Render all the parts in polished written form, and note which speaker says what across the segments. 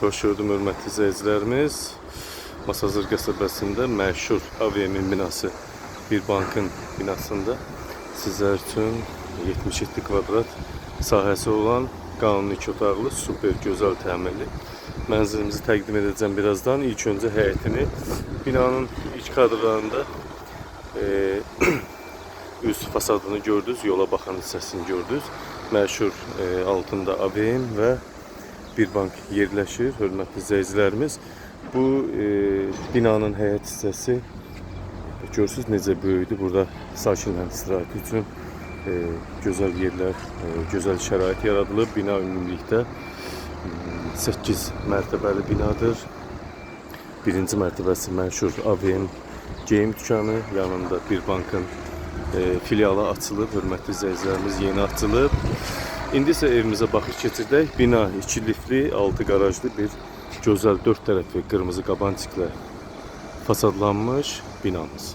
Speaker 1: Xoş gördüm hörmətli izləyicilərimiz. Masazır qəsəbəsində məşhur AVM-in binası, bir bankın binasında sizlər üçün 77 kvadrat sahəsi olan qanuni 2 otaqlı, super gözəl təmirli mənzilimizi təqdim edəcəm birazdan. İlk öncə həyətini, binanın ilk kadrlarında üst fasadını gördünüz, yola baxan hissəsini gördünüz. Məşhur altında AVM və bir bank yerləşir, hörmətli izləyicilərimiz. Bu binanın həyət hissəsi görürsünüz necə böyükdür. Burada sakinlərin istirahəti üçün gözəl yerlər, gözəl şərait yaradılıb. Bina ümumilikdə 8 mərtəbəli binadır. Birinci mərtəbəsi məşhur AVM geyim dükkanı, yanında bir bankın filialı açılıb, hörmətli izləyicilərimiz, yeni açılıb. İndi isə evimizə baxış keçirdək. Bina 2 liftli, 6 qarajlı bir gözəl 4 tərəfi qırmızı qabançıqla fasadlanmış binamız.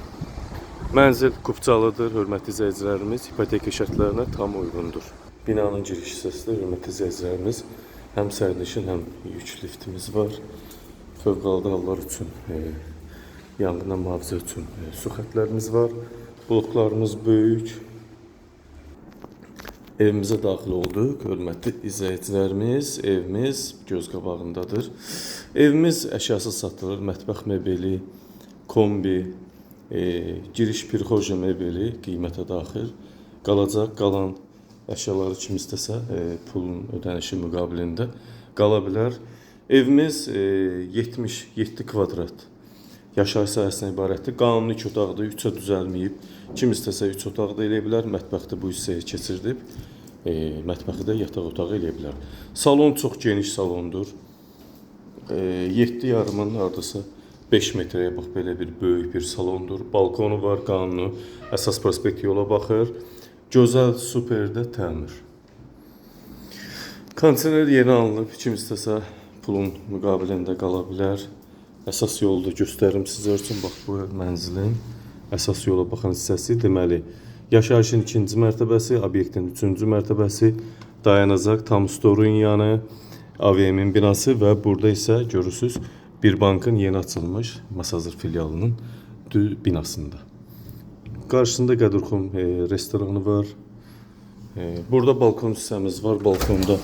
Speaker 1: Mənzil kupçalıdır, hörmətli izləyicilərimiz, ipoteka şərtlərinə tam uyğundur. Binanın giriş hissəsində hörmətli izləyicilərimiz həm sərnişin, həm yük liftimiz var. Fövqəladə hallar üçün, yanğından mühafizə üçün su xətlərimiz var. Bloklarımız böyük. Evimizə daxil olduq, hörmətli izləyicilərimiz. Evimiz göz qabağındadır. Evimiz əşyasız satılır, mətbəx mebeli, kombi, giriş pirxoja mebeli qiymətə daxil qalacaq. Qalan əşyaları kim istəsə pulun ödənişi müqabilində qala bilər. Evimiz 77 kvadrat yaşayış sahəsinə ibarətdir. Qanuni 2 otaqda 3-ə düzəlməyib. Kim istəsə 3 otaqda eləyə bilər. Mətbəxdə bu hissəyə keçirdib. Mətbəxi də yataq otağı eləyə bilər. Salon çox geniş salondur. 7,5-ın hardasa 5 metrəyə bax belə bir böyük bir salondur. Balkonu var, qanuni. Əsas prospekt yola baxır. Gözəl, super də təmir. Kondisioner yeni alınıb. Kim istəsə pulun müqabilində qala bilər. Əsas yolu da göstərim sizlər üçün. Bax bu mənzilin əsas yola baxan hissəsi. Deməli, yaşayışın 2-ci mərtəbəsi, obyektin 3-cü mərtəbəsi, dayanacaq, tam storun yanı, AVM-in binası və burada isə görürsünüz bir bankın yeni açılmış Masazır filialının binasında. Qarşısında Qədurxum restoranı var. Burada balkon hissəmiz var. Balkonda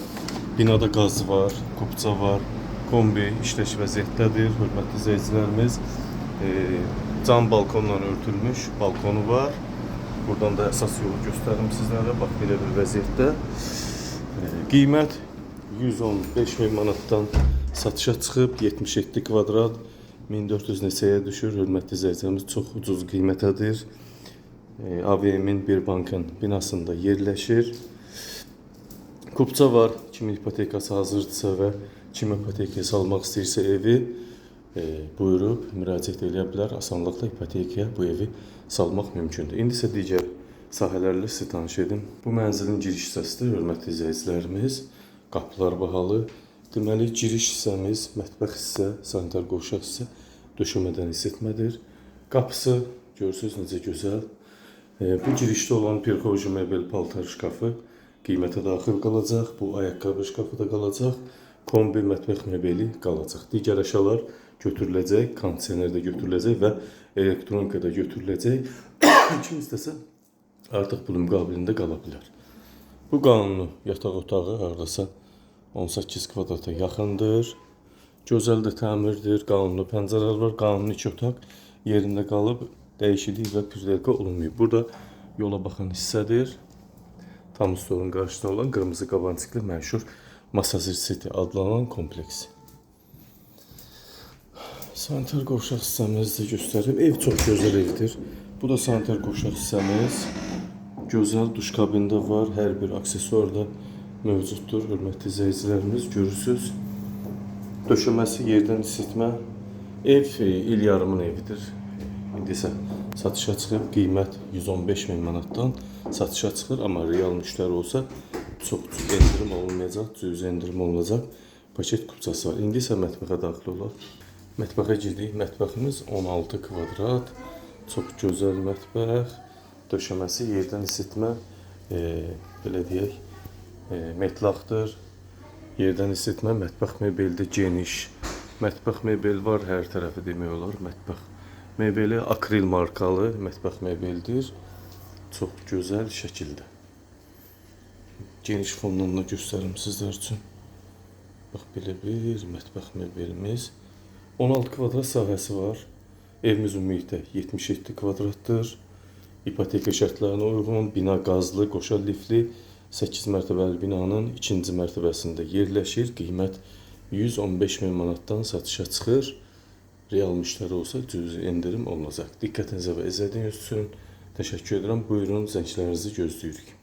Speaker 1: binada qaz var, kupça var. Kombi işləş vəziyyətdədir, hörmətli izləyicilərimiz. Cam balkonla örtülmüş balkonu var. Buradan da əsas yolu göstərim sizlərə. Bax belə bir vəziyyətdə. Qiymət 115.000 manatdan satışa çıxıb, 77 kvadrat 1400 neçəyə düşür. Hörmətli izləyicilərimiz, çox ucuz qiymətədir. AVM-in bir bankın binasında yerləşir. Kupça var, kimin ipotekası hazırdırsa və kim ipotekaya salmaq istəyirsə evi buyurub müraciət edə bilər. Asanlıqla ipotekaya bu evi salmaq mümkündür. İndi isə digər sahələrlə sizi tanış edim. Bu mənzilin giriş hissəsidir, hörmətli izləyicilərimiz. Qapılar bahalı. Deməli, giriş hissəmiz, mətbəx hissə, sanitar qovşaq hissə döşəmədən isitmədir. Qapısı görürsünüz necə gözəl. Bu girişdə olan pirxoji mebel paltar şkafı qiymətə daxil qalacaq. Bu ayaqqabı şkafı da qalacaq. Kombi mətbəx mebeli qalacaq. Digər əşyalar götürüləcək, kondisioner də götürüləcək və elektronika da götürüləcək. Kim istəsə artıq pulun müqabilində qala bilər. Bu qanuni yataq otağı hardasa 18 kvadrata yaxındır. Gözəl də təmirdir, qanuni pəncərələr var, qanuni 2 otaq yerində qalıb, dəyişiklik və pürdəlqə olunmuyor. Burada yola baxan hissədir. Tam stolun qarşısında olan qırmızı qabançıqlı məşhur Masazır City adlanan kompleks. Sanitar qovşaq hissəmizi göstərib. Ev çox gözəl evdir. Bu da sanitar qovşaq hissəmiz. Gözəl duş kabində var. Hər bir aksesuar da mövcuddur. Hörmətli izləyicilərimiz, görürsünüz. Döşəməsi, yerdən isitmə. Ev il yarımın evidir. İndi isə satışa çıxıb, qiymət 115.000 manatdan satışa çıxır. Amma real müştəri olsa çox endirim olunmayacaq, cüzi endirim olunacaq. Paket kupçası var. İndi isə mətbəxə daxil olaq. Mətbəxə girdik. Mətbəximiz 16 kvadrat. Çox gözəl mətbəx. Döşəməsi, yerdən isitmə, belə deyək, metlaqdır. Yerdən isitmə, mətbəx mebeldə geniş. Mətbəx mebel var, hər tərəfi demək olar. Mətbəx mebeli akril markalı mətbəx mebeldir. Çox gözəl şəkildə. Geniş fondan da göstərim sizlər üçün. Bax, belə bir mətbəx mebelimiz. 16 kvadrat sahəsi var. Evimiz ümumilikdə 77 kvadratdır. İpoteka şərtlərinə uyğun, bina qazlı, qoşa lifli, 8 mərtəbəli binanın 2-ci mərtəbəsində yerləşir. Qiymət 115 min manatdan satışa çıxır. Real müştəri olsa cüzi endirim olunacaq. Diqqətinizə və izlədiyiniz üçün təşəkkür edirəm. Buyurun, zənglərinizi gözləyirik.